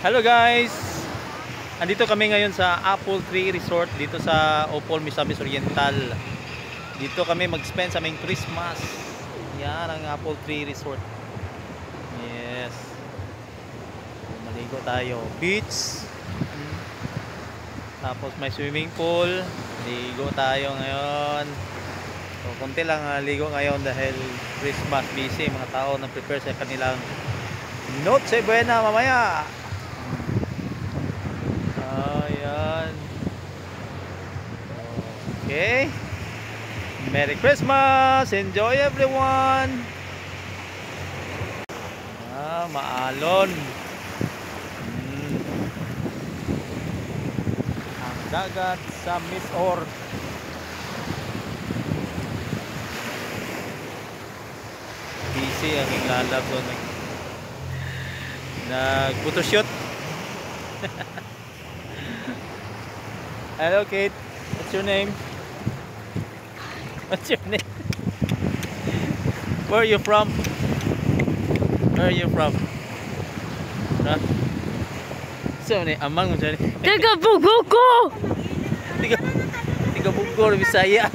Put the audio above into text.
Hello guys! Andito kami ngayon sa Apple Tree Resort dito sa Opol, Misamis Oriental. Dito kami mag-spend sa aming Christmas. Yan ang Apple Tree Resort. Yes. Maligo tayo. Beach. Tapos may swimming pool. Ligo tayo ngayon. So, konti lang ligo ngayon dahil Christmas busy. Mga tao na prepare sa kanilang Noche Buena mamaya. Ayan. Okay. Merry Christmas! Enjoy everyone! Maalon. Ang dagat sa Misor. Busy ang inglalab doon. Nag-photoshoot. Hello Kate, what's your name? What's your name? Where are you from? Where are you from? Huh? So ni amang mo dyan. Taga Bugo ko! Tiga Bugor, Bisaya.